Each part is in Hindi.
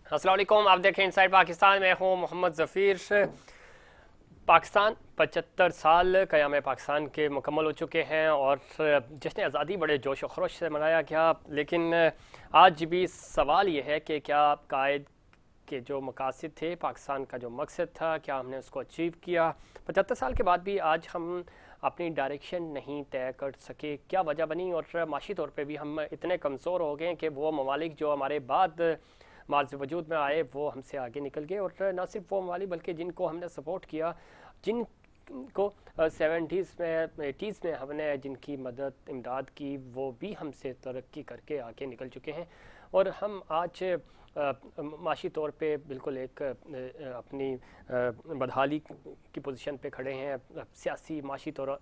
अस्सलाम वालेकुम, आप देखें इनसाइड पाकिस्तान में हूँ मोहम्मद ज़फ़ीर। पाकिस्तान 75 साल क़याम पाकिस्तान के मुकम्मल हो चुके हैं और जश्न आज़ादी बड़े जोश व खरोश से मनाया गया। लेकिन आज भी सवाल ये है कि क्या कायद के जो मकासद थे, पाकिस्तान का जो मकसद था, क्या हमने उसको अचीव किया? 75 साल के बाद भी आज हम अपनी डायरेक्शन नहीं तय कर सके। क्या वजह बनी? और माशी तौर पे भी हम इतने कमज़ोर हो गए कि वो ममालिक जो हमारे बाद मार्ज वजूद में आए वो हमसे आगे निकल गए। और ना सिर्फ वो ममालिक बल्कि जिनको हमने सपोर्ट किया, जिनको 70s में 80s में हमने जिनकी मदद इमदाद की, वो भी हमसे तरक्की करके आगे निकल चुके हैं। और हम आज माशी तौर पे बिल्कुल एक अपनी बदहाली की पोजीशन पे खड़े हैं। सियासी माशी तौर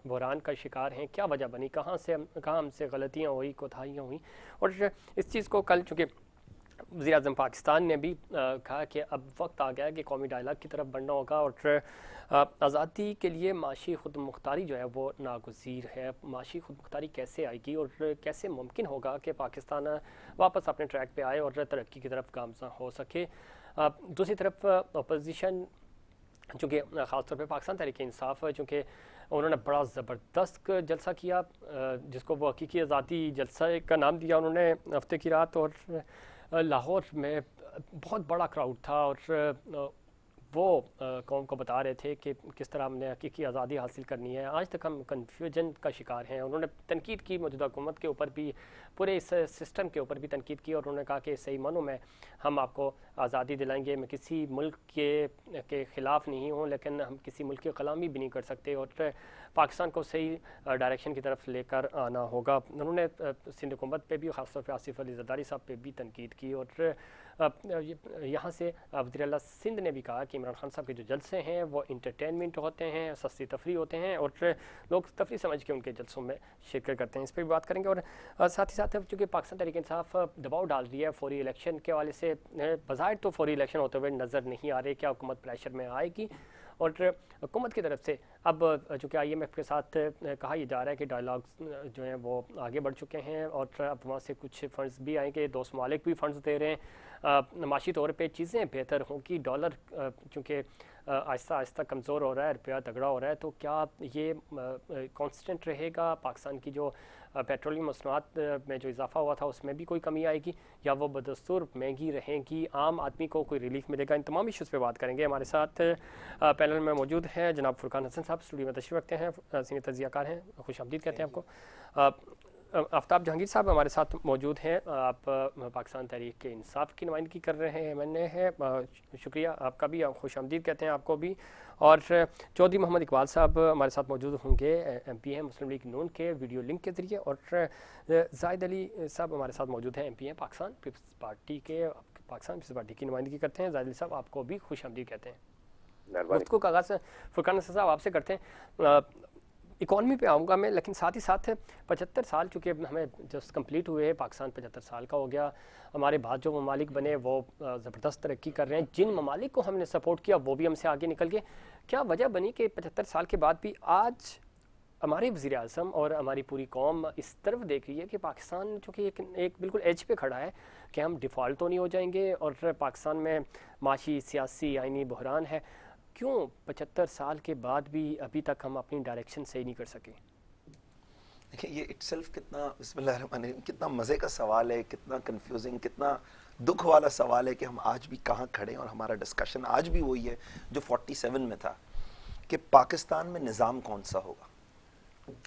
बहरान का शिकार हैं। क्या वजह बनी? कहाँ हमसे गलतियाँ हुई, कोताहियाँ हुई? और इस चीज़ को कल चूँकि वज़ीर आज़म पाकिस्तान ने भी कहा कि अब वक्त आ गया कि कौमी डायलाग की तरफ बढ़ना होगा और आज़ादी के लिए माशी खुद मुख्तारी जो है वो नागुज़ीर है। माशी खुद मुख्तारी कैसे आएगी और कैसे मुमकिन होगा कि पाकिस्तान वापस अपने ट्रैक पे आए और तरक्की की तरफ गामज़न हो सके? दूसरी तरफ अपोजिशन, चूँकि ख़ासतौर पे पाकिस्तान तहरीक-ए-इंसाफ़, चूँकि उन्होंने बड़ा ज़बरदस्त जलसा किया जिसको वो हकीकी आज़ादी जलसा का नाम दिया उन्होंने हफ्ते की रात। और लाहौर में बहुत बड़ा क्राउड था और वो कौम को बता रहे थे कि किस तरह हमने हकीकी आज़ादी हासिल करनी है। आज तक हम कन्फ्यूजन का शिकार हैं। उन्होंने तनकीद की मौजूदा हुकूमत के ऊपर भी, पूरे इस सिस्टम के ऊपर भी तनकीद की और उन्होंने कहा कि सही मानों में हम आपको आज़ादी दिलाएंगे। मैं किसी मुल्क के ख़िलाफ़ नहीं हूँ, लेकिन हम किसी मुल्क की ग़ुलामी भी नहीं कर सकते और पाकिस्तान को सही डायरेक्शन की तरफ लेकर आना होगा। उन्होंने सिंध हुकूमत पे भी, ख़ासतौर पर आसिफ अली ज़रदारी साहब पे भी तनकीद की। और यहाँ से वज़ीर आला सिंध ने भी कहा कि इमरान खान साहब के जो जलसे हैं वो इंटरटेनमेंट होते हैं, सस्ती तफरी होते हैं और लोग तफरी समझ के उनके जलसों में शिरकत करते हैं। इस पर भी बात करेंगे। और साथ ही साथ चूँकि पाकिस्तान तहरीक-ए-इंसाफ़ दबाव डाल रही है फौरी इलेक्शन के हवाले से, बज़ाहिर तो फौरी इलेक्शन होते हुए नज़र नहीं आ रहे, क्या हुकूमत प्रेशर में आएगी? और हुकूमत की तरफ से अब चूँकि IMF के साथ कहा यह जा रहा है कि डायलॉग्स जो हैं वो आगे बढ़ चुके हैं और अब वहाँ से कुछ फ़ंड्स भी आएंगे, दोस्त ममालिक भी फ़ंड्स दे रहे हैं। माशी तौर पे चीज़ें बेहतर होंगी। डॉलर चूँकि आहिस्ता आहिस्ता कमज़ोर हो रहा है, रुपया तगड़ा हो रहा है, तो क्या ये कांस्टेंट रहेगा? पाकिस्तान की जो पेट्रोलियम मसनूआत में जो इजाफा हुआ था उसमें भी कोई कमी आएगी या वो बदस्तूर महंगी रहेंगी? आम आदमी को कोई रिलीफ मिलेगा? इन तमाम इशूज़ पे बात करेंगे। हमारे साथ पैनल में मौजूद हैं जनाब फुरकान हसन साहब, स्टूडियो में तशरीफ़ रखते हैं, सीनियर तज्ज़ियाकार हैं, खुशामदीद कहते हैं आपको। आफ्ताब जहांगीर साहब हमारे साथ मौजूद हैं। आप पाकिस्तान तहरीक-ए-इंसाफ़ की नुमाइंदगी कर रहे हैं, MNA है। शुक्रिया आपका भी, आप खुशामदीद कहते हैं आपको भी। और चौधरी मोहम्मद इकबाल साहब हमारे साथ मौजूद होंगे, MP हैं मुस्लिम लीग नून के, वीडियो लिंक के ज़रिए। और जाहिद अली साहब हमारे साथ मौजूद हैं, MP हैं पाकिस्तान पीपल्स पार्टी के, पाकिस्तान पीपल्स पार्टी की नुमाइंदगी करते हैं। जाहिद अली साहब आपको भी खुशामदीद कहते हैं। गुफ्तगू का आगाज़ फुरकान हसन साहब आपसे करते हैं। इकॉनमी पे आऊँगा मैं, लेकिन साथ ही साथ 75 साल चूँकि हमें जस्ट कंप्लीट हुए हैं, पाकिस्तान 75 साल का हो गया। हमारे बाद जो ममालिक बने वो ज़बरदस्त तरक्की कर रहे हैं। जिन ममालिक को हमने सपोर्ट किया वो भी हमसे आगे निकल गए। क्या वजह बनी कि 75 साल के बाद भी आज हमारे वज़ीर आज़म और हमारी पूरी कौम इस तरफ देख रही है कि पाकिस्तान चूँकि एक बिल्कुल एज पे खड़ा है कि हम डिफ़ॉल्ट तो नहीं हो जाएंगे और पाकिस्तान में माशी, सियासी, आइनी बहरान है? क्यों 75 साल के बाद भी अभी तक हम अपनी डायरेक्शन सही नहीं कर सके? देखिए, ये इटसेल्फ कितना बिस्मिल्लाहिर्रहमानिर्रहीम कितना मज़े का सवाल है, कितना कंफ्यूजिंग, कितना दुख वाला सवाल है कि हम आज भी कहाँ खड़े हैं। और हमारा डिस्कशन आज भी वही है जो 47 में था कि पाकिस्तान में निज़ाम कौन सा होगा।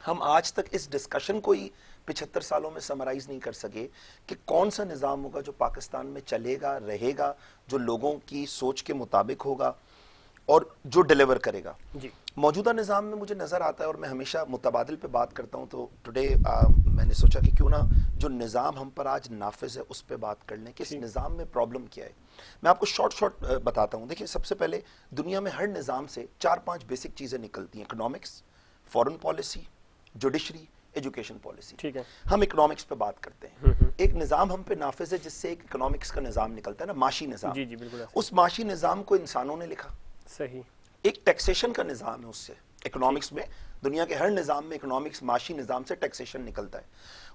हम आज तक इस डिस्कशन को ही 75 सालों में समराइज नहीं कर सके कि कौन सा निज़ाम होगा जो पाकिस्तान में चलेगा, रहेगा, जो लोगों की सोच के मुताबिक होगा और जो डिलीवर करेगा। मौजूदा निज़ाम में मुझे नज़र आता है, और मैं हमेशा मुतबादिल पे बात करता हूँ, तो टुडे मैंने सोचा कि क्यों ना जो निज़ाम हम पर आज नाफिज है उस पर बात कर लें कि इस निज़ाम में प्रॉब्लम क्या है। मैं आपको शॉर्ट बताता हूँ। देखिए, सबसे पहले दुनिया में हर निज़ाम से 4-5 बेसिक चीज़ें निकलती हैं: economics, foreign policy, judiciary, education policy. ठीक है, हम इकोनॉमिक्स पे बात करते हैं। एक निज़ाम हम पे नाफिज है जिससे एक इकोनॉमिक्स का निज़ाम निकलता है ना, माशी निज़ाम। जी जी बिल्कुल। उस माशी निज़ाम को इंसानों ने लिखा। सही। एक टैक्सेशन का निज़ाम है उससे इकोनॉमिक्स में, दुनिया के हर निज़ाम में, इकोनॉमिक्स माशी निज़ाम से टैक्सेशन निकलता है।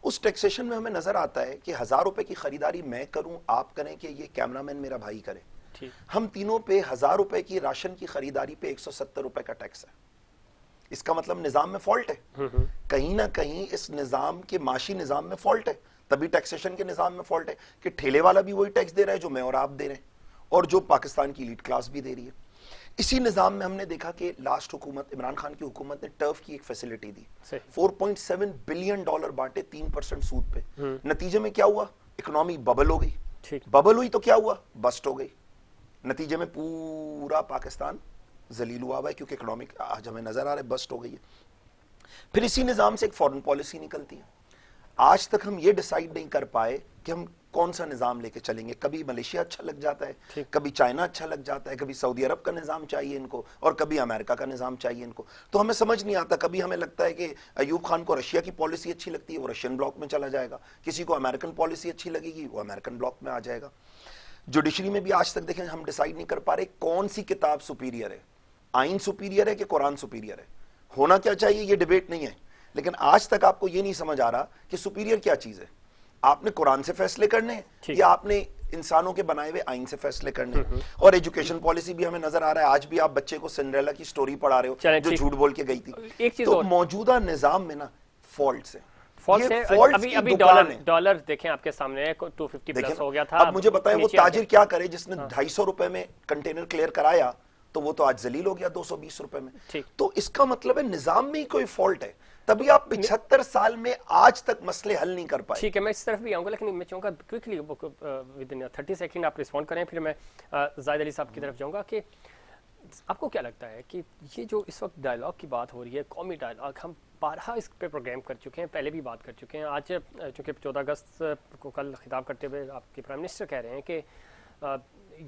उस टैक्सेशन में हमें नजर आता है कि 1000 रुपए की खरीदारी मैं करूं, आप करें, कि ये कैमरामैन मेरा भाई करे, हम तीनों पे 1000 रुपए की राशन की खरीदारी पे 170 रुपए का टैक्स है। इसका मतलब निजाम में फॉल्ट है, कहीं ना कहीं इस निजाम के माशी निजाम में फॉल्ट है। तभी टैक्सेशन के निजाम में फॉल्ट है कि ठेले वाला भी वही टैक्स दे रहा है जो मैं और आप दे रहे हैं, और जो पाकिस्तान की लीड क्लास भी दे रही है। इसी निजाम में हमने देखा कि लास्ट हुकूमत, इमरान खान की हुकूमत ने टर्फ की एक फैसिलिटी दी, 4.7 बिलियन डॉलर बांटे 3% सूद पे। नतीजे में क्या हुआ? इकोनॉमी बबल हो गई। बबल हुई तो क्या हुआ? बस्ट हो गई। नतीजे में पूरा पाकिस्तान जलील हुआ है, क्योंकि इकोनॉमिक आज हमें नजर आ रहा है बस्ट हो गई है। फिर इसी निजाम से एक फॉरेन पॉलिसी निकलती है। आज तक हम ये डिसाइड नहीं कर पाए कि हम कौन सा निजाम लेके चलेंगे। कभी मलेशिया अच्छा लग जाता है, कभी चाइना अच्छा लग जाता है, कभी सऊदी अरब का निजाम चाहिए इनको, और कभी अमेरिका का निजाम चाहिए इनको। तो हमें समझ नहीं आता। कभी हमें लगता है कि अयूब खान को रशिया की पॉलिसी अच्छी लगती है, वो रशियन ब्लॉक में चला जाएगा। किसी को अमेरिकन पॉलिसी अच्छी लगेगी, वो अमेरिकन ब्लॉक में आ जाएगा। जुडिशरी में भी आज तक देखें हम डिसाइड नहीं कर पा रहे कौन सी किताब सुपीरियर है, आइन सुपीरियर है कि कुरान सुपीरियर है। होना क्या चाहिए ये डिबेट नहीं है, लेकिन आज तक आपको ये नहीं समझ आ रहा कि सुपीरियर क्या चीज है। आपने कुरान से फैसले करने हैं या आपने इंसानों के बनाए हुए आइन से फैसले करने हैं। और एजुकेशन पॉलिसी भी हमें नजर आ रहा है, आज भी आप बच्चे को सिंड्रेला की स्टोरी पढ़ा रहे हो जो झूठ बोल के गई थी। तो मौजूदा निजाम में ना फॉल्ट है। अभी डॉलर देखें आपके सामने 250 प्लस हो गया था। अब मुझे बताएं वो ताजिर क्या करे जिसने 250 रुपए में कंटेनर क्लियर कराया, तो वो तो आज जलील हो गया 220 रुपए में। तो इसका मतलब है निजाम में ही कोई फॉल्ट है, तभी आप 75 साल में आज तक मसले हल नहीं कर पाए। ठीक है, मैं इस तरफ भी आऊंगा, लेकिन मैं चाहूंगा क्विकली विद इन 30 सेकंड आप रिस्पॉन्ड करें, फिर मैं जाहिद अली साहब की तरफ जाऊंगा कि आपको क्या लगता है कि ये जो इस वक्त डायलॉग की बात हो रही है, कौमी डायलॉग, हम बारहा इस पे प्रोग्राम कर चुके हैं, पहले भी बात कर चुके हैं। आज चूँकि 14 अगस्त को कल खिताब करते हुए आपके प्राइम मिनिस्टर कह रहे हैं कि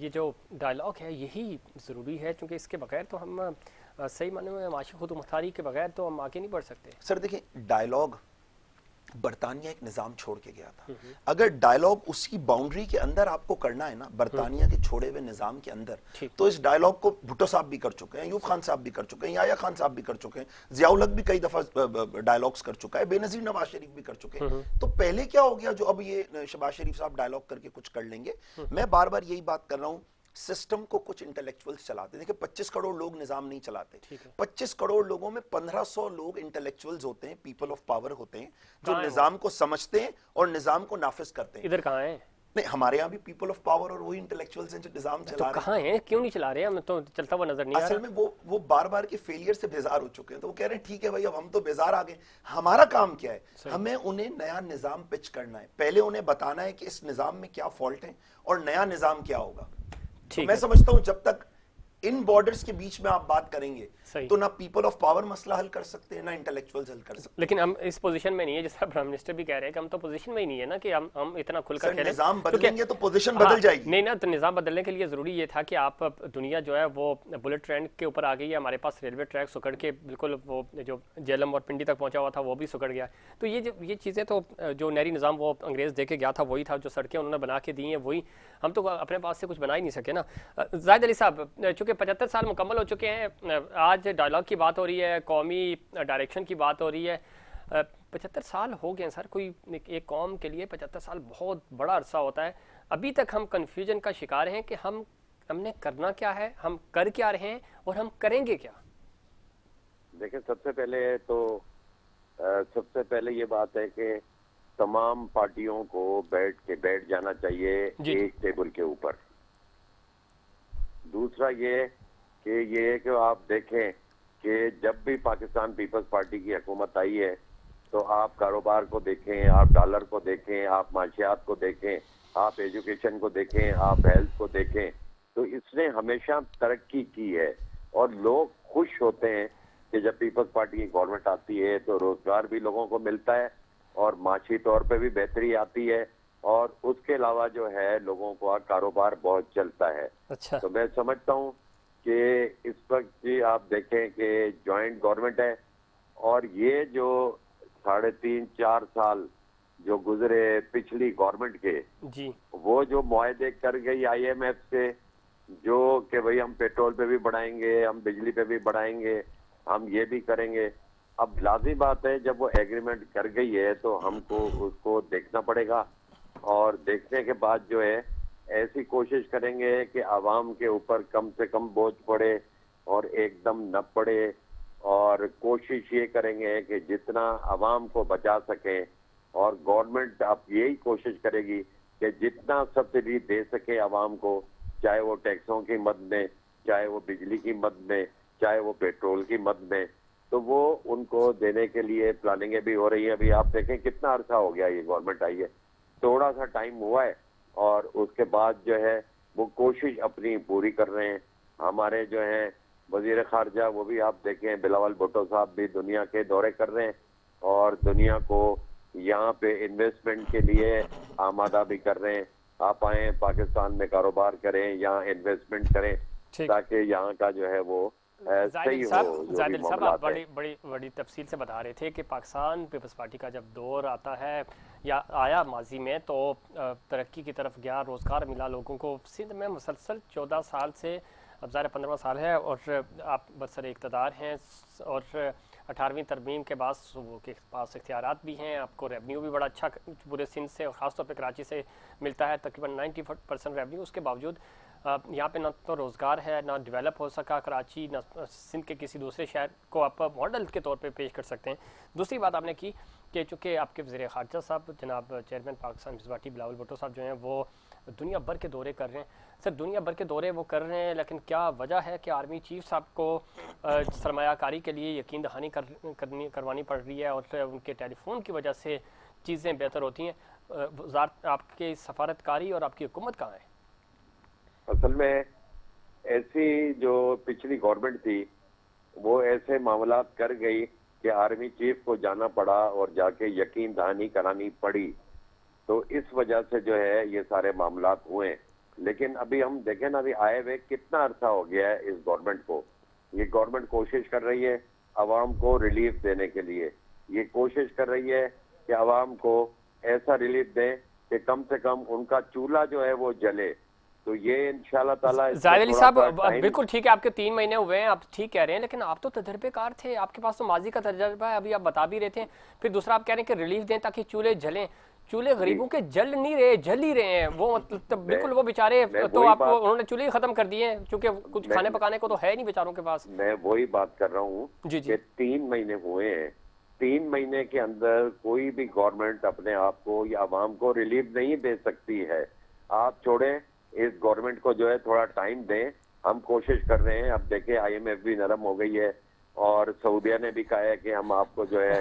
ये जो डायलॉग है यही ज़रूरी है, क्योंकि इसके बगैर तो हम सही माने में माशी खुद मुख्तारी के बगैर तो हम आगे नहीं बढ़ सकते। सर देखिए, डायलॉग बरतानिया एक निजाम छोड़ के गया था। अगर डायलॉग उसी बाउंड्री के अंदर आपको करना है ना, बरतानिया के छोड़े हुए निजाम के अंदर, तो इस डायलॉग को भुट्टो साहब भी कर चुके हैं, यूब खान साहब भी कर चुके हैं, याया खान साहब भी कर चुके हैं, जियाउल हक भी कई दफा डायलॉग्स कर चुका है, बेनजीर नवाज शरीफ भी कर चुके हैं। तो पहले क्या हो गया जो अब ये शहबाज शरीफ साहब डायलॉग करके कुछ कर लेंगे। मैं बार बार यही बात कर रहा हूं, सिस्टम को कुछ इंटेलेक्चुअल्स चलाते। देखिए 25 करोड़ लोग निजाम नहीं चलाते। 25 करोड़ लोगों में 1500 लोग इंटेलेक्चुअल्स होते हैं, पीपल ऑफ पावर होते हैं, जो निजाम को समझते हैं और निजाम को नाफिज करते हैं। इधर कहाँ है? नहीं, हमारे यहाँ भी पीपल ऑफ पावर और वही इंटेलेक्चुअल्स हैं जो निजाम चला रहे हैं। कहाँ हैं? क्यों नहीं चला रहे? हमें तो चलता हुआ नजर नहीं आ रहा। असल में वो बार बार के फेलियर से बेजार हो चुके हैं, तो वो कह रहे हैं ठीक है भाई अब हम तो बेजार आ गए, हमारा काम क्या है? हमें उन्हें नया निजाम पिच करना है। पहले उन्हें बताना है कि इस निजाम में क्या फॉल्ट है और नया निजाम क्या होगा। तो मैं समझता हूं जब तक इन बॉर्डर्स के बीच में आप बात करेंगे तो ना पीपल ऑफ पावर मसला हल कर सकते हैं, ना इंटेलेक्चुअल्स हल कर सकते हैं। लेकिन हम इस पोजीशन में नहीं है, जैसा प्राइम मिनिस्टर भी कह रहे हैं कि हम तो पोजीशन में ही नहीं है ना कि हम इतना खुलकर कह रहे हैं। निजाम बदलेंगे तो पोजीशन बदल जाएगी। नहीं ना, तो निजाम बदलने के लिए जरूरी ये था कि आप दुनिया जो है वो बुलेट ट्रेन के ऊपर आ गई है। हमारे पास रेलवे ट्रैक सुकड़ के बिल्कुल वो जो जेलम और पिंडी तक पहुंचा हुआ था वो भी सुकड़ गया। तो ये चीज़ें तो जो नहरी निज़ाम वो अंग्रेज़ दे के गया था वही था, जो सड़कें उन्होंने बना के दी हैं वही, हम तो अपने पास से कुछ बना ही नहीं सके ना। जाहिद अली साहब, चूँकि 75 साल मुकम्मल हो चुके हैं, आज डायलॉग की बात हो रही है, कौमी डायरेक्शन की बात हो रही है। 75 साल हो गए सर, कोई एक कौम के लिए 75 साल बहुत बड़ा अरसा होता है। अभी तक हम कन्फ्यूजन का शिकार हैं कि हमने करना क्या है, हम कर क्या रहे हैं और हम करेंगे क्या। देखिए, सबसे पहले ये बात है कि तमाम पार्टियों को बैठ जाना चाहिए एक टेबल के ऊपर। दूसरा ये कि आप देखें कि जब भी पाकिस्तान पीपल्स पार्टी की हुकूमत आई है तो आप कारोबार को देखें, आप डॉलर को देखें, आप माशियात को देखें, आप एजुकेशन को देखें, आप हेल्थ को देखें, तो इसने हमेशा तरक्की की है। और लोग खुश होते हैं कि जब पीपल्स पार्टी की गवर्नमेंट आती है तो रोजगार भी लोगों को मिलता है और माशी तौर पे भी बेहतरी आती है, और उसके अलावा जो है लोगों का कारोबार बहुत चलता है। अच्छा। तो मैं समझता हूँ कि इस वक्त जी आप देखें कि जॉइंट गवर्नमेंट है, और ये जो 3.5-4 साल जो गुजरे पिछली गवर्नमेंट के जी, वो जो मुआहदे कर गई IMF से, जो कि भाई हम पेट्रोल पे भी बढ़ाएंगे, हम बिजली पे भी बढ़ाएंगे, हम ये भी करेंगे, अब लाज़मी बात है जब वो एग्रीमेंट कर गई है तो हमको उसको देखना पड़ेगा, और देखने के बाद जो है ऐसी कोशिश करेंगे कि आवाम के ऊपर कम से कम बोझ पड़े और एकदम न पड़े, और कोशिश ये करेंगे कि जितना आवाम को बचा सकें, और गवर्नमेंट अब यही कोशिश करेगी कि जितना सब्सिडी दे सके आवाम को, चाहे वो टैक्सों की मद में, चाहे वो बिजली की मद में, चाहे वो पेट्रोल की मद में, तो वो उनको देने के लिए प्लानिंगें भी हो रही है। अभी आप देखें कितना अरसा हो गया ये गवर्नमेंट आई है, थोड़ा सा टाइम हुआ है और उसके बाद जो है वो कोशिश अपनी पूरी कर रहे हैं। हमारे जो है वजीर खारजा, वो भी आप देखें बिलावल भुट्टो साहब भी दुनिया के दौरे कर रहे हैं और दुनिया को यहाँ पे इन्वेस्टमेंट के लिए आमादा भी कर रहे हैं। आप आए पाकिस्तान में कारोबार करें, यहाँ इन्वेस्टमेंट करें, ठीक। ताकि यहाँ का जो है वो सही हो जो भी जाहिद साहब, आप मामलात है। बड़ी बड़ी बड़ी तफसील से बता रहे थे कि पाकिस्तान पीपल्स पार्टी का जब दौर आता है या आया माजी में तो तरक्की की तरफ गया, रोज़गार मिला लोगों को। सिंध में मुसलसल 14 साल से, अब ज़ाहिर 15वां साल है और आप बरसर इक़्तिदार हैं और 18वीं तरमीम के बाद वो के पास इख्तियारात भी हैं, आपको रेवन्यू भी बड़ा अच्छा पूरे सिंध से और ख़ासतौर पर कराची से मिलता है, तकरीबन 90% रेवन्यू। उसके बावजूद यहाँ पे ना तो रोज़गार है, ना डेवलप हो सका कराची, ना सिंध के किसी दूसरे शहर को आप मॉडल के तौर पे पेश कर सकते हैं। दूसरी बात आपने की कि चूँकि आपके वज़ीर ख़ारजा साहब जनाब chairman Pakistan Peoples Party Bilawal Bhutto साहब जो हैं वो दुनिया भर के दौरे कर रहे हैं। सर, दुनिया भर के दौरे वो कर रहे हैं, लेकिन क्या वजह है कि आर्मी चीफ साहब को सरमायाकारी के लिए यकीन दहानी करवानी पड़ रही है और उनके टेलीफोन की वजह से चीज़ें बेहतर होती हैं? वज़ारत आपकी सफारतकारी और आपकी हुकूमत कहाँ है? असल में ऐसी जो पिछली गवर्नमेंट थी वो ऐसे मामलात कर गई कि आर्मी चीफ को जाना पड़ा और जाके यकीन दहानी करानी पड़ी, तो इस वजह से जो है ये सारे मामलात हुए। लेकिन अभी हम देखें ना, अभी आए हुए कितना अरसा हो गया है इस गवर्नमेंट को। ये गवर्नमेंट कोशिश कर रही है आवाम को रिलीफ देने के लिए, ये कोशिश कर रही है कि आवाम को ऐसा रिलीफ दें कि कम से कम उनका चूल्हा जो है वो जले। तो ये इंशाल्लाह ताला जाहिद अली साहब, बिल्कुल ठीक है, आपके 3 महीने हुए हैं, आप ठीक कह रहे हैं, लेकिन आप तो तजर्बेकार थे, आपके पास तो माजी का तजर्बा है, अभी आप बता भी रहे थे। फिर दूसरा आप कह रहे हैं कि रिलीफ दें ताकि चूल्हे जलें। चूल्हे गरीबों के जल नहीं रहे, जल ही रहे हैं वो, मतलब बिल्कुल वो बेचारे, तो आप उन्होंने चूल्हे खत्म कर दिए क्योंकि कुछ खाने पकाने को तो है नहीं बेचारों के पास। मैं वही बात कर रहा हूँ कि 3 महीने हुए हैं, 3 महीने के अंदर कोई भी गवर्नमेंट अपने आप को या आवाम को रिलीफ नहीं दे सकती है। आप छोड़े, इस गवर्नमेंट को जो है थोड़ा टाइम दें। हम कोशिश कर रहे हैं। अब देखें IMF भी नरम हो गई है और सऊदिया ने भी कहा है कि हम आपको जो है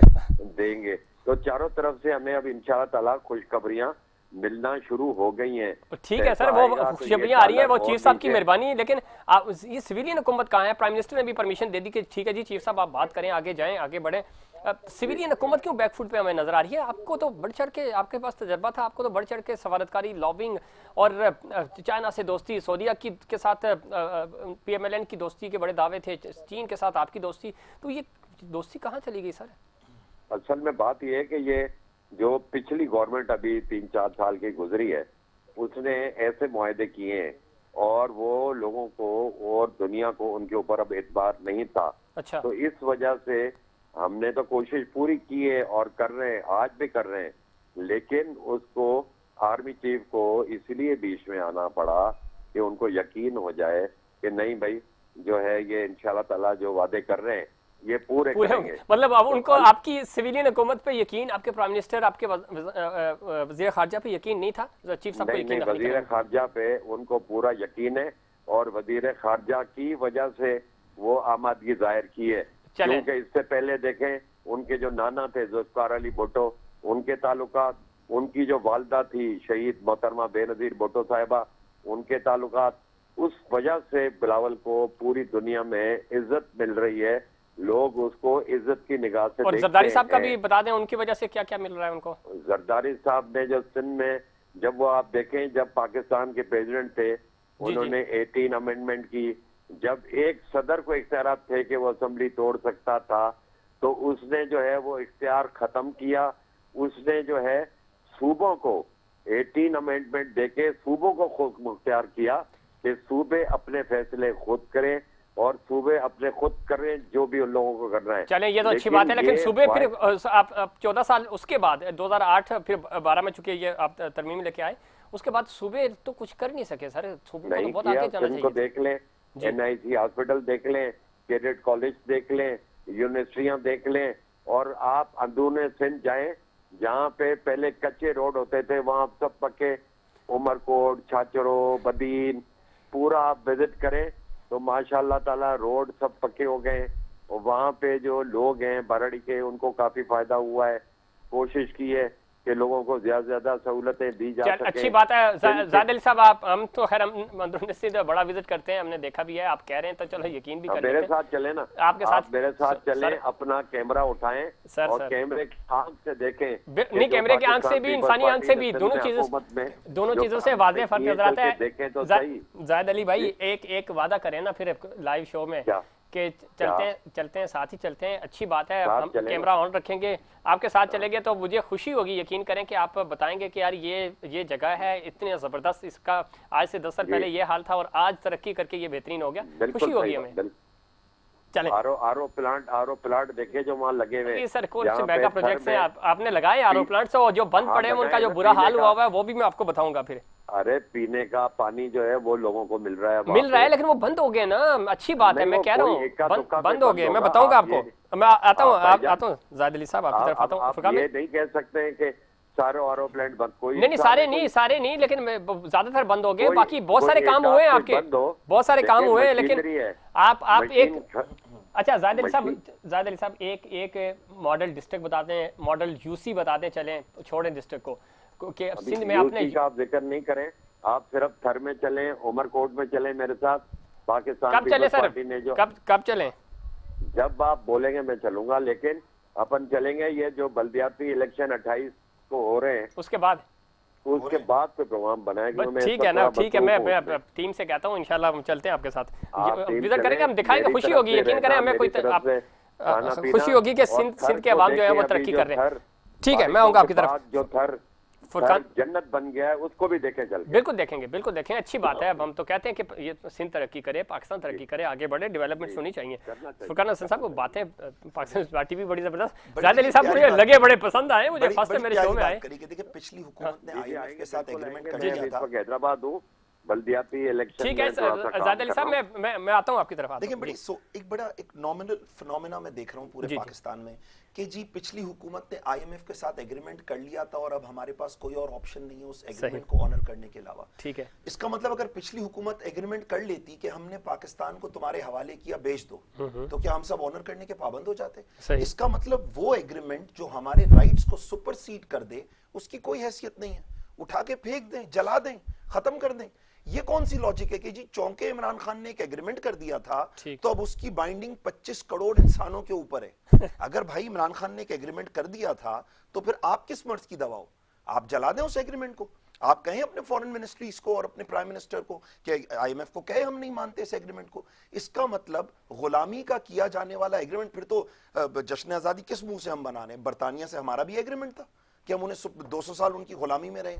देंगे। तो चारों तरफ से हमें अब इंशाअल्लाह ताला खुशखबरियां मिलना शुरू हो गई हैं। ठीक है सर, वो खुशखबरियां आ रही हैं, वो चीफ साहब की मेहरबानी। लेकिन आप ये सिविलियन हुकूमत कहाँ है? प्राइम मिनिस्टर ने भी परमिशन दे दी कि ठीक है जी चीफ साहब आप बात करें, आगे जाएं, आगे बढ़ें। सिविलियन हुकूमत क्यों बैकफुट पे हमें नजर आ रही है? आपको तो बढ़ चढ़ के, आपके पास तजर्बा था, आपको तो बढ़ चढ़ के सफारतकारी, लॉबिंग और चाइना से दोस्ती, सऊदिया की के साथ PMLN की दोस्ती के बड़े दावे थे, चीन के साथ आपकी दोस्ती, तो ये दोस्ती कहाँ चली गई सर? असल में बात यह है कि ये जो पिछली गवर्नमेंट अभी 3-4 साल की गुजरी है, उसने ऐसे मुआहदे किए हैं और वो लोगों को और दुनिया को उनके ऊपर अब एतबार नहीं था। अच्छा। तो इस वजह से हमने तो कोशिश पूरी की है और कर रहे हैं, आज भी कर रहे हैं, लेकिन उसको आर्मी चीफ को इसलिए बीच में आना पड़ा कि उनको यकीन हो जाए कि नहीं भाई जो है ये इंशाल्लाह ताला जो वादे कर रहे हैं ये पूरे करेंगे। मतलब अब उनको आपकी सिविलियन हुकूमत पे यकीन, आपके प्राइम मिनिस्टर, आपके वजीर खारजा पे यकीन नहीं था? चीफ साहब को यकीन नहीं, वजीर खारजा पे उनको पूरा यकीन है और वजीर खारजा की वजह से वो आमादगी जाहिर की है। क्योंकि इससे पहले देखें उनके जो नाना थे जुल्फकार अली भुट्टो, उनके ताल्लुकात, उनकी जो वालदा थी शहीद मोहतरमा बेनजीर भुट्टो साहिबा, उनके ताल्लुकात, उस वजह से बिलावल को पूरी दुनिया में इज्जत मिल रही है। लोग उसको इज्जत की निगाह से और जरदारी साहब का भी बता दें उनकी वजह से क्या क्या मिल रहा है उनको। जरदारी साहब ने जो सिंध में, जब वो आप देखें जब पाकिस्तान के प्रेसिडेंट थे, उन्होंने 18 अमेंडमेंट की। जब एक सदर को इख्तियारात थे कि वो असेंबली तोड़ सकता था, तो उसने जो है वो इख्तियार खत्म किया। उसने जो है सूबों को 18 अमेंडमेंट देके सूबों को खुद मुख्तियार किया कि सूबे अपने फैसले खुद करें और सूबे अपने खुद कर रहे हैं जो भी उन लोगों को करना है। चलें, ये तो अच्छी बात है, लेकिन सूबे फिर आप 14 साल उसके बाद 2008 फिर 12 में चूंकि ये आप तरमीम लेके आए, उसके बाद सूबे तो कुछ कर नहीं सके सर, सूबे को तो नहीं बहुत किया। आगे जाना सिंध को चाहिए। देख लें, NIC हॉस्पिटल देख लें, कैडेट कॉलेज देख लें, यूनिवर्सिटियां देख लें, और आप अंदरूने सिंध जाएं जहाँ पे पहले कच्चे रोड होते थे वहां सब पक्के, उमरकोट, छाछरो, बदीन, पूरा आप विजिट करें तो माशाल्लाह ताला रोड सब पक्के हो गए। और वहाँ पे जो लोग हैं बरड़ी के, उनको काफी फायदा हुआ है। कोशिश की है कि लोगों को ज्यादा से ज्यादा सहूलतें दी जा सकें। अच्छी बात है जाहिद अली साहब, आप हम तो खैर हम अंदरूनी सिंध बड़ा विजिट करते हैं, हमने देखा भी है, आप कह रहे हैं तो चलो यकीन भी कर लेते हैं। मेरे साथ चले ना, आपके साथ, आप मेरे साथ चलें, सर, अपना कैमरा उठाएं सर, और सर, कैमरे की आंख से देखें। नहीं, कैमरे की आंख से भी, इंसानी आंख से भी, दोनों चीजों से वाज़ेह फर्क नजर आता है। देखें तो सही। जाहिद अली भाई, एक वादा करें ना फिर लाइव शो में कि चलते हैं, साथ ही चलते हैं, अच्छी बात है, हम कैमरा ऑन रखेंगे, आपके साथ चलेंगे तो मुझे खुशी होगी, यकीन करें कि आप बताएंगे कि यार ये जगह है इतनी ज़बरदस्त, इसका आज से 10 साल पहले ये हाल था और आज तरक्की करके ये बेहतरीन हो गया, खुशी होगी हमें। चलें, आरओ प्लांट देखे जो वहाँ लगे हुए सर, कौन से मेगा प्रोजेक्ट्स हैं आपने लगाए आरओ प्लांट्स, और जो बंद पड़े हैं उनका जो बुरा हाल हुआ है वो भी मैं आपको बताऊंगा फिर। अरे पीने का पानी जो है वो लोगों को मिल रहा है, लेकिन वो बंद हो गए ना, अच्छी बात है, मैं कह रहा हूँ बंद हो गए, मैं बताऊंगा आपको, मैं आता हूँ जाहिद अली साहब आपकी तरफ आता हूँ। ये नहीं कह सकते हैं कि सारे आरओ प्लांट बंद, कोई नहीं, सारे नहीं, लेकिन ज्यादातर बंद हो गए, बाकी बहुत सारे काम हुए हैं आपके, बहुत सारे काम हुए हैं, लेकिन आप एक, अच्छा जाहिद अली साहब एक मॉडल डिस्ट्रिक्ट बताते हैं, मॉडल यूसी बताते हैं, चलें छोड़ें डिस्ट्रिक्ट को कि सिंध में आपने का आप जिक्र नहीं करें, आप सिर्फ थर में चलें, उमरकोट में चलें मेरे साथ। पाकिस्तान कब चले सर, कब चलें? जब आप बोलेंगे मैं चलूंगा, लेकिन अपन चलेंगे ये जो बल्दियाती इलेक्शन 28 को हो रहे हैं उसके बाद पे प्रोग्राम बनाएंगे। ठीक है ना, ठीक है, मैं टीम से कहता हूँ इंशाल्लाह हम चलते हैं आपके साथ, विजिट करेंगे, हम दिखाएंगे, खुशी होगी, यकीन करें हमें कोई खुशी होगी कि सिंध के अवाम जो है वो तरक्की कर रहे हैं। ठीक है, मैं आऊंगा आपकी तरफ। जो थर जन्नत बन गया है उसको भी देखें, चल बिल्कुल देखेंगे, अच्छी बात है। अब हम तो कहते हैं कि ये सिंध तरक्की करे, पाकिस्तान तरक्की करे, आगे बढ़े, डेवलपमेंट होनी चाहिए। फुरकान हसन साहब, वो बातें पाकिस्तान पार्टी भी बड़ी जबरदस्त, जाहिद अली साहब मुझे लगे बड़े पसंद आए, मुझे फर्स्ट टाइम मेरे शो में आए। देखिए पिछली हुकूमत ने IMF के साथ एग्रीमेंट कर लिया था, हैदराबाद हूँ, बल्दियाती इलेक्शन। ठीक है जाहिद अली साहब, मैं आता हूँ आपकी तरफ। देखिए एक नॉमिनल फिनोमेना मैं देख रहा हूँ पूरे पाकिस्तान में कि जी पिछली हुकूमत ने IMF के साथ एग्रीमेंट कर लिया था और अब हमारे पास कोई और ऑप्शन नहीं है उस एग्रीमेंट को ऑनर करने के अलावा। ठीक है, इसका मतलब अगर पिछली हुकूमत एग्रीमेंट कर लेती कि हमने पाकिस्तान को तुम्हारे हवाले किया, बेच दो, तो क्या हम सब ऑनर करने के पाबंद हो जाते? इसका मतलब वो एग्रीमेंट जो हमारे राइट्स को सुपरसीड कर दे उसकी कोई हैसियत नहीं है, उठा के फेंक दें, जला दें, खत्म कर दें। ये कौन सी लॉजिक है कि जी चौंके इमरान खान ने एक एग्रीमेंट कर दिया था तो अब उसकी बाइंडिंग 25 करोड़ इंसानों के ऊपर है। अगर भाई इमरान खान ने एक एग्रीमेंट कर दिया था तो फिर आप किस मर्ज की दवा हो? आप जला दें उस एग्रीमेंट को, आप कहें अपने फॉरेन मिनिस्ट्रीज को और अपने प्राइम मिनिस्टर को कि IMF को कहे हम नहीं मानते इस एग्रीमेंट को। इसका मतलब गुलामी का किया जाने वाला एग्रीमेंट, फिर तो जश्न आजादी किस मुंह से हम बना रहे हैं? बरतानिया से हमारा भी एग्रीमेंट था कि हम उन्हें 200 साल उनकी गुलामी में रहे,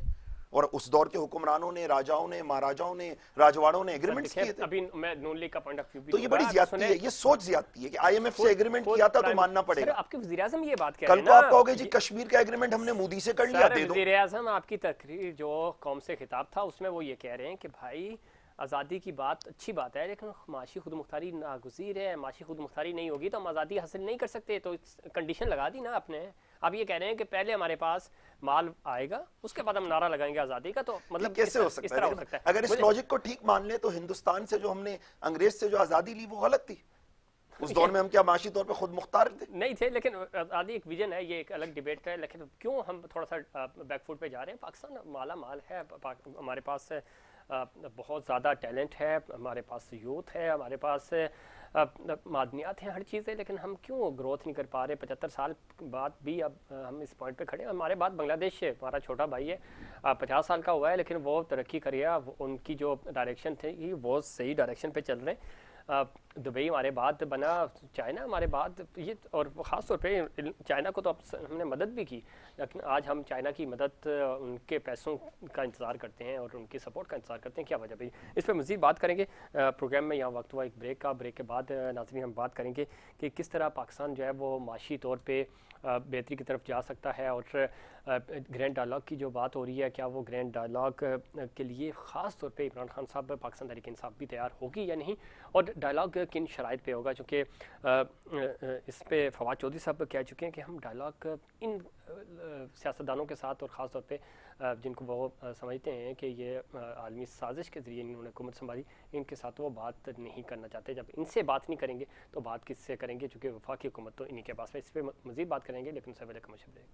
और उस दौर के हुक्मरानों ने, राजाओं ने, महाराजाओं ने, राजवाड़ों ने एग्रीमेंट्स किए थे। अभी मैं नून लीग का पॉइंट ऑफ व्यू भी तो ये बड़ी ज्यादती है, ये सोच ज्यादती है कि IMF से एग्रीमेंट किया था तो मानना पड़ेगा। आपके वज़ीर-ए-आज़म ये बात कह रहे हैं कल को आप कहोगे जी कश्मीर का एग्रीमेंट हमने मोदी से कर लिया, दे दो। वज़ीर-ए-आज़म आपकी तकरीर जो कौम से खिताब था उसमें वो ये कह रहे हैं कि भाई आज़ादी की बात अच्छी बात है, लेकिन माशी खुद मुख्तारी नागुज़ीर है, माशी खुद मुख्तारी नहीं होगी तो हम आज़ादी हासिल नहीं कर सकते, तो कंडीशन लगा दी ना आपने। आप ये कह रहे हैं कि पहले हमारे पास माल आएगा उसके बाद हम नारा लगाएंगे आज़ादी का, तो मतलब कैसे हो सकता है? अगर इस लॉजिक को ठीक मान ले तो हिंदुस्तान से जो हमने अंग्रेज से जो आज़ादी ली वो गलत थी। उस दौर में हम क्या माशी तौर पे खुद मुख्तार थे? नहीं थे, लेकिन आज़ादी एक विजन है, ये एक अलग डिबेट है, लेकिन क्यों हम थोड़ा सा बैकफुट पे जा रहे हैं? पाकिस्तान माला माल है, हमारे पास बहुत ज़्यादा टैलेंट है, हमारे पास यूथ है, हमारे पास मादनियात हैं, हर चीज़ है, लेकिन हम क्यों ग्रोथ नहीं कर पा रहे? 75 साल बाद भी अब हम इस पॉइंट पे खड़े हैं। हमारे बाद बांग्लादेश है, हमारा छोटा भाई है, 50 साल का हुआ है, लेकिन वो तरक्की करिए, उनकी जो डायरेक्शन थी वो सही डायरेक्शन पे चल रहे हैं। दुबई हमारे बाद बना, चाइना हमारे बाद, ये और ख़ास तौर पे चाइना को तो अब हमने मदद भी की, लेकिन आज हम चाइना की मदद, उनके पैसों का इंतज़ार करते हैं और उनकी सपोर्ट का इंतज़ार करते हैं। क्या वजह भाई, इस पर मज़ीद बात करेंगे प्रोग्राम में। यहाँ वक्त हुआ एक ब्रेक का, ब्रेक के बाद नाज़रीन हम बात करेंगे कि किस तरह पाकिस्तान जो है वो माशी तौर पर बेहतरी की तरफ जा सकता है, और ग्रैंड डायलॉग की जो बात हो रही है, क्या वो ग्रैंड डायलॉग के लिए ख़ास तौर पे इमरान खान साहब, पाकिस्तान तहरीक इंसाफ भी तैयार होगी या नहीं, और डायलॉग किन शराइत पे होगा। चूँकि इस पे फवाद चौधरी साहब कह चुके हैं कि हम डायलॉग इन सियासतदानों के साथ, और ख़ास तौर पे जिनको वो समझते हैं कि ये आलमी साजिश के ज़रिए इन्होंने हुकूमत संभाली, इनके साथ वो बात नहीं करना चाहते। जब इनसे बात नहीं करेंगे तो बात किससे करेंगे, चूँकि वफाकी हुकूमत तो इन्हीं के पास है। इस पर मज़ीद बात करेंगे, लेकिन उससे पहले कमर्शियल ब्रेक।